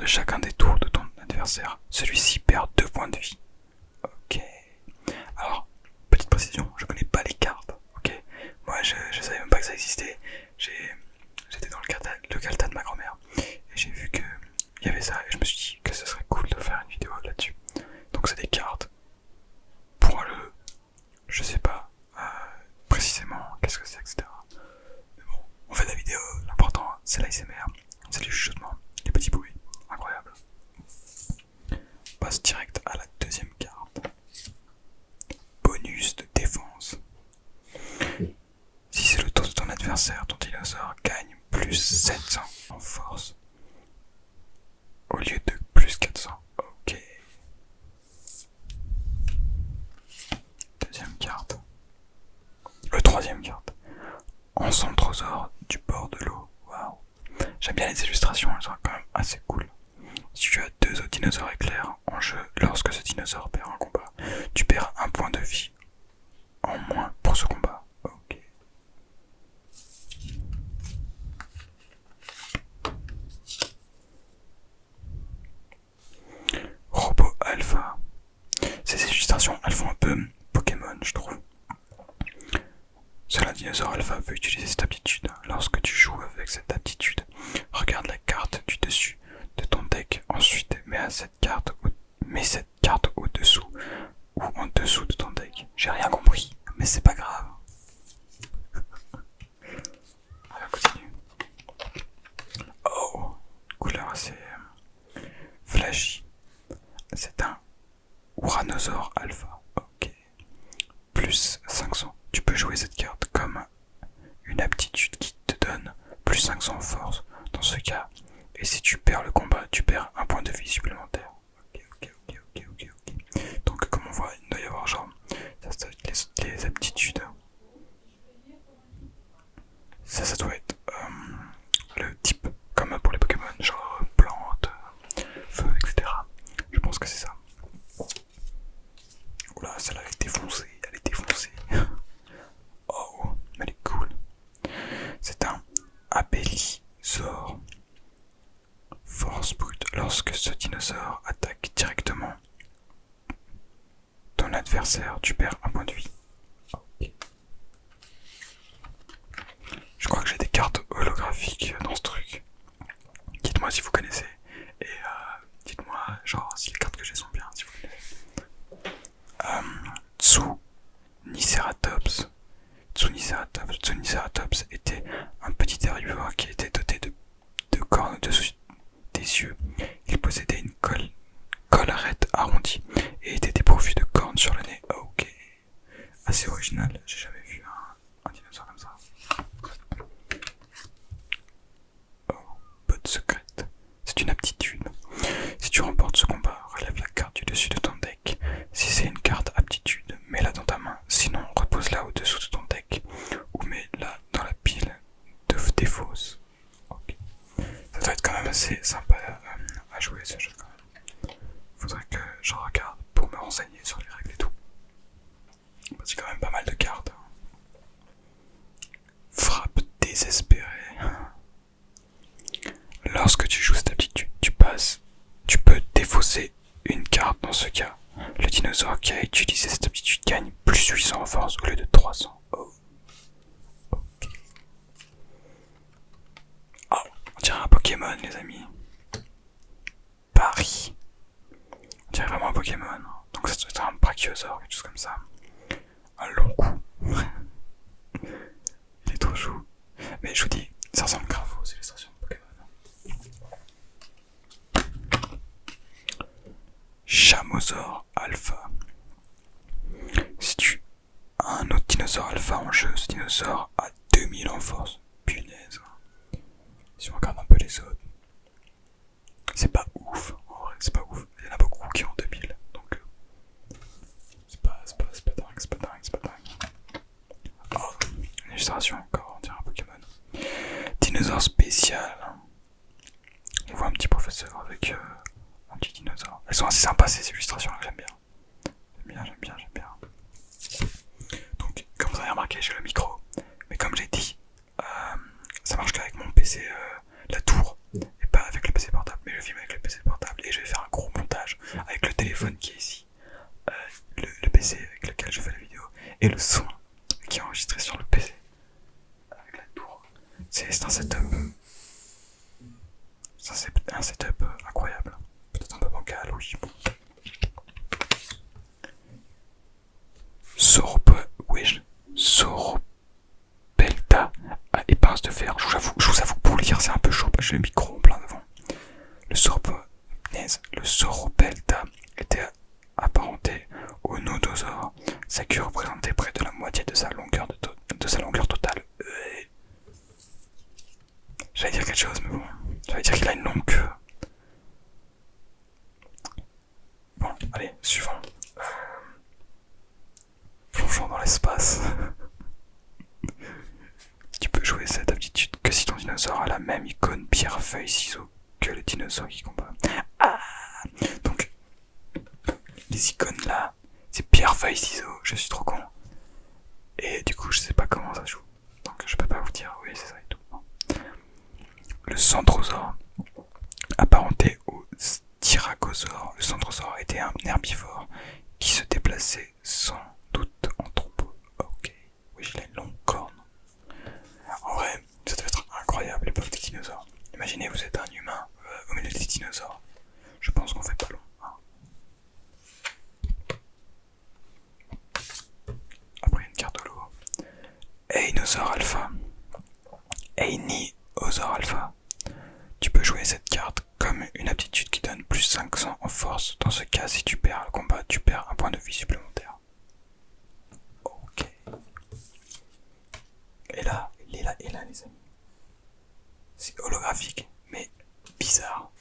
de chacun des tours de ton adversaire. Celui-ci perd 2 points de vie. Ok. Alors, petite précision, je connais pas les cartes. Ok. Moi, je savais même pas que ça existait. J'étais dans le Calta de ma grand-mère et j'ai vu que il y avait ça et je me suis dit que ce serait cool de faire une vidéo là-dessus. Donc c'est des cartes pour je sais pas précisément qu'est-ce que c'est, etc. Mais bon, on fait de la vidéo, l'important c'est l'ASMR, c'est les chuchotements, les petits bruits, incroyable. On passe direct à la deuxième carte. Bonus de défense. Si c'est le tour de ton adversaire, ton dinosaure gagne plus 700 en force au lieu de plus 400. Ok. Deuxième carte. Troisième carte. Enchantrosaure du bord de l'eau. Waouh. J'aime bien les illustrations, elles sont quand même assez cool. Si tu as 2 autres dinosaures éclairs en jeu, lorsque ce dinosaure perd un combat, tu perds 1 point de vie en moins pour ce combat. Ok. Robot Alpha. Ces illustrations, elles font un peu Pokémon, je trouve. Seul un dinosaure alpha peut utiliser cette aptitude. Lorsque tu joues avec cette aptitude, regarde la carte du dessus de ton deck. Ensuite, mets cette carte au-dessous ou en dessous de ton deck. J'ai rien compris, mais c'est pas grave. Allez, on continue. Oh, couleur assez flashy. C'est un Uranosaure alpha. Ok. Plus 500. Tu peux jouer cette carte comme une aptitude qui te donne plus 500 en force dans ce cas. Et si tu perds le combat, tu perds 1 point de vie supplémentaire. Ok. Donc comme on voit, il doit y avoir genre ça doit être les aptitudes. Ça doit être le type comme pour les Pokémon, genre plante, feu, etc. Je pense que c'est ça. Oula, celle-là elle est défoncée, Oh, mais elle est cool. C'est un Abélisor. Force brute. Lorsque ce dinosaure attaque directement ton adversaire, tu perds 1 point de vie. Okay. Je crois que j'ai des cartes holographiques dans ce truc. Dites-moi si vous connaissez. Et dites-moi genre si les cartes que j'ai sont bien, si vous connaissez. Tsuniceratops était un petit herbivore qui était doté de 2 cornes au-dessus des yeux. Il possédait une collerette arrondie et était dépourvu de cornes sur le nez. Ok. Assez original, j'ai jamais vu un dinosaure comme ça. Oh, botte secrète. C'est une aptitude. Si tu remportes ce combat, relève la carte du dessus de ton deck. Si c'est une carte aptitude, mets-la dans ta main. Sinon, repose-la au-dessous de ton deck ou mets-la dans la pile des fausses. Okay. Ça doit être quand même assez sympa à jouer ce jeu quand même. Faudrait que je regarde pour me renseigner sur les règles et tout. C'est quand même pas mal de cartes. Frappe désespérée. Lorsque tu joues cette aptitude, tu peux défausser une carte dans ce cas. Le dinosaure qui a utilisé cette aptitude gagne plus 800 en force au lieu de 300. Oh. Okay. Oh, on dirait un Pokémon les amis. Paris. On dirait vraiment un Pokémon. Donc ça doit être un Brachiosaure, quelque chose comme ça. Un long cou. Il est trop chou. Mais je vous dis, ça ressemble grave aux illustrations de Pokémon. Chamosaure alpha. Si tu as un autre dinosaure alpha en jeu, ce dinosaure a 2000 en force. Punaise. Si on regarde un peu les autres, c'est pas ouf. En vrai, c'est pas ouf. Il y en a beaucoup qui ont 2000. Donc, c'est pas dingue. Oh, une illustration encore, on dirait un Pokémon. Dinosaure spécial. On voit un petit professeur avec un petit dinosaure. Elles sont assez sympas ces illustrations, j'aime bien. J'aime bien. Donc, comme vous avez remarqué, j'ai le micro. Mais comme j'ai dit, ça marche qu'avec mon PC, la tour, et pas avec le PC portable. Mais je filme avec le PC et le son qui est enregistré sur le PC avec la tour. C'est un setup. Ça c'est un setup incroyable. Peut-être un peu bancal, oui. Bon. Soropelta à épince de fer. Je vous avoue pour lire c'est un peu chaud parce que j'ai le micro en plein devant. Le Soropelta était apparenté au nodosaure. Sa queue représentait près de la moitié de sa longueur, de sa longueur totale. J'allais dire quelque chose, mais bon. J'allais dire qu'il a une longue queue. Bon, allez, suivant. Plongeons dans l'espace. Tu peux jouer cette aptitude que si ton dinosaure a la même icône pierre, feuille, ciseaux que le dinosaure qui combat. Ah, donc, les icônes là, c'est pierre, feuille, ciseaux. Je suis trop con. Et du coup, je sais pas comment ça joue. Donc, je peux pas vous dire, oui, c'est ça et tout. Non. Le centrosaure, apparenté au styracosaure. Le centrosaure était un herbivore qui se déplaçait sans doute en troupeau. Ok, oui, il a une longue corne. En vrai, ça devait être incroyable l'époque des dinosaures. Imaginez, vous êtes un humain au milieu des dinosaures. Je pense qu'on fait pas long. Hein. Après, il y a une carte de l'eau. Einosaure Alpha. Einiosaure Alpha. Tu peux jouer cette carte comme une aptitude qui donne plus 500 en force. Dans ce cas, si tu perds le combat, tu perds un point de vie supplémentaire. Ok. Et là, les amis. C'est holographique, mais bizarre.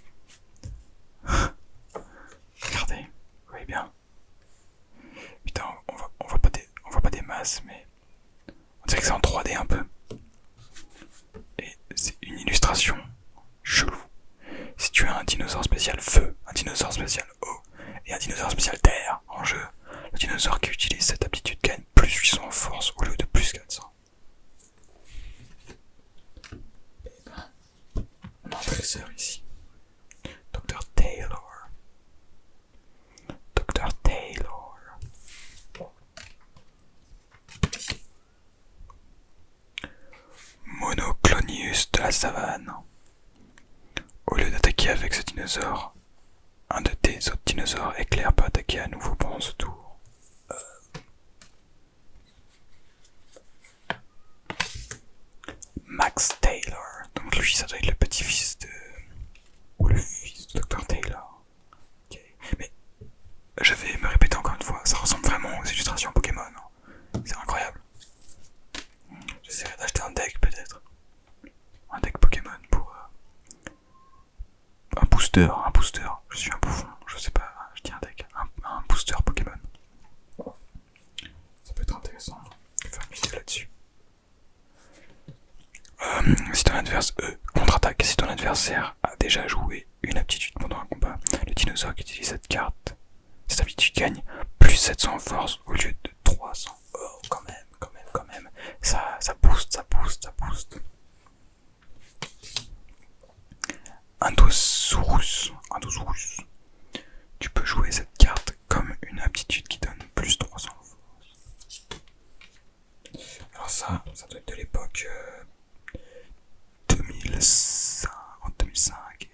Regardez, vous voyez bien. Putain, on voit pas des masses, mais on dirait que c'est en 3D un peu. Et c'est une illustration chelou. Si tu as un dinosaure spécial feu, un dinosaure spécial eau et un dinosaure spécial terre en jeu, le dinosaure qui utilise cette aptitude gagne plus 800 en force au lieu de plus 400. Et ben, on a un professeur ici. Dr. Taylor. Dr. Taylor. Monoclonius de la savane. Au lieu d'attaquer avec ce dinosaure, un de tes autres dinosaures éclairs peut attaquer à nouveau pendant ce tour. Max Taylor. Donc lui, ça doit être le petit-fils de... ou le fils de Dr. Taylor. Okay. Mais je vais me répéter encore une fois, ça ressemble vraiment aux illustrations Pokémon. C'est incroyable. J'essaierai d'acheter un deck peut-être. Un deck Pokémon pour... un booster. Je suis un bouffon, je sais pas, je dis un deck. Un booster Pokémon. Ça peut être intéressant de faire une vidéo là-dessus. Si ton adversaire contre-attaque, si ton adversaire a déjà joué une aptitude pendant un combat, le dinosaure qui utilise cette carte, cette aptitude gagne plus 700 en force au lieu de 300. Oh, quand même. Ça booste. Indosaurus. Tu peux jouer cette carte comme une aptitude qui donne plus 300 en force. Alors ça doit être de l'époque 2005, et,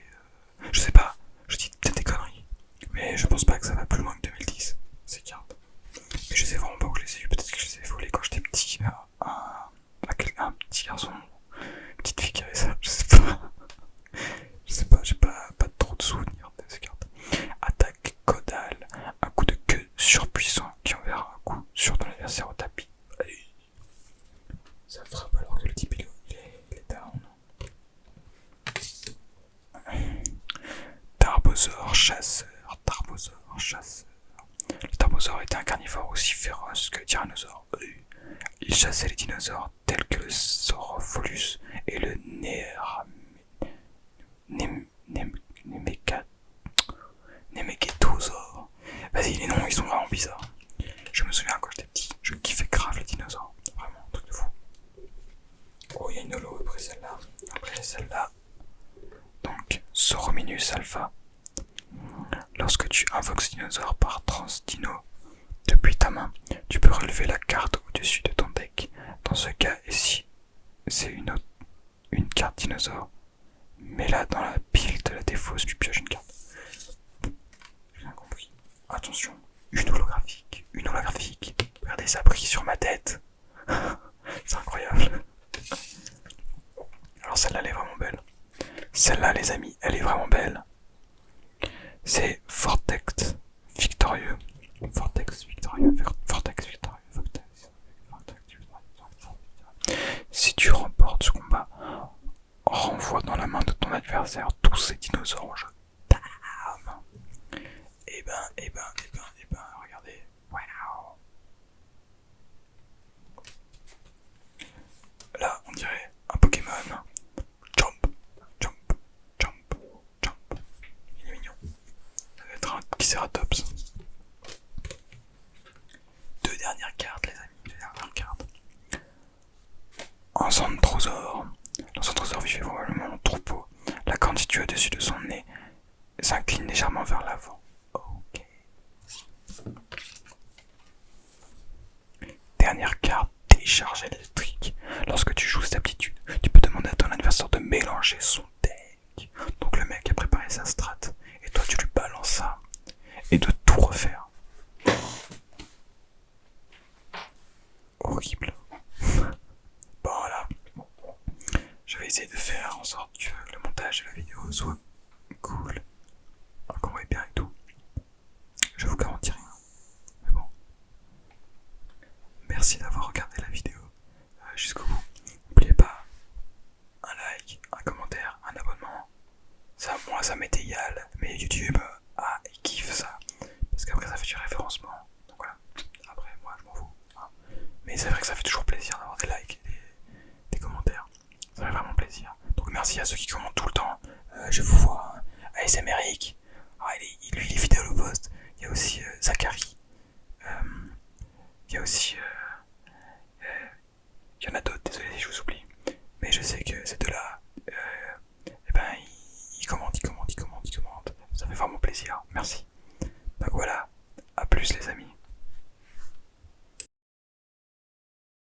je sais pas, je dis peut-être des conneries, mais je pense pas que ça va plus loin que 2010, ces cartes. Mais je sais vraiment pas où je les ai eu, peut-être que je les ai volées quand j'étais petit, un petit garçon, une petite fille qui avait ça, je sais pas, j'ai pas trop de souvenirs de ces cartes. Attaque caudale, un coup de queue surpuissant qui enverra un coup sur ton adversaire au tapis. Allez. Ça frappe alors que le type il est down. Tarbosaure chasseur. Le tarbosaure était un carnivore aussi féroce que le tyrannosaure. Il chassait les dinosaures tels que le Saurophilus et le Nemegetosaure. Vas-y, les noms ils sont vraiment bizarres. Je me souviens quand j'étais petit, je kiffais grave les dinosaures. Vraiment, un truc de fou. Oh, il y a une holo après celle-là. Donc, Saurominus Alpha. Lorsque tu invoques ce dinosaure par Transdino, Depuis ta main, tu peux relever la carte au-dessus de ton deck. Dans ce cas, et si c'est une carte dinosaure, mets-la dans la pile de la défausse, tu pioches une carte. J'ai bien compris. Attention, une holographique, une holographique. Regardez, ça brille sur ma tête. C'est incroyable. Alors celle-là, elle est vraiment belle. Celle-là, les amis, elle est vraiment belle. C'est Vortex Victorieux. Vortex Victorieux. Vortex Victorieux. Si tu remportes ce combat, renvoie dans la main de ton adversaire tous ces dinosaures en jeu. Bam. Regardez. Wow. Là, on dirait un Pokémon. Jump, jump, jump, jump. Il est mignon. Ça va être un Triceratops. Deux dernières cartes, les amis. Deux dernières cartes. Un Centrosaure. Le Centrosaure vivait probablement en troupeau. La corne située au-dessus de son nez s'incline légèrement vers l'avant. Ok. Dernière carte, décharge électrique. Lorsque tu joues cette aptitude, tu peux demander à ton adversaire de mélanger son deck. Donc le mec a préparé sa strat, et toi tu lui balances ça, et de tout refaire. Horrible. Bon voilà. Je vais essayer de faire en sorte que le montage de la vidéo soit cool, qu'on voit bien et tout. Je vous garantis rien. Mais bon. Merci d'avoir regardé la vidéo jusqu'au bout. N'oubliez pas un like, un commentaire, un abonnement. Ça, moi, ça m'est égal. Mais YouTube, il kiffe ça. Parce qu'après, ça fait du référencement. Donc voilà. Après, moi, je m'en fous. Hein. Mais c'est vrai que ça fait toujours plaisir d'avoir des likes, des commentaires. Ça fait vraiment plaisir. Donc merci à ceux qui commentent tout le temps. Je vous vois. ASM Eric. Lui, il est fidèle au poste. Il y a aussi Zachary. Il y a aussi... il y en a d'autres, désolé si je vous oublie. Mais je sais que ces deux-là, ils commentent. Ça fait vraiment plaisir. Merci. Donc voilà. À plus les amis.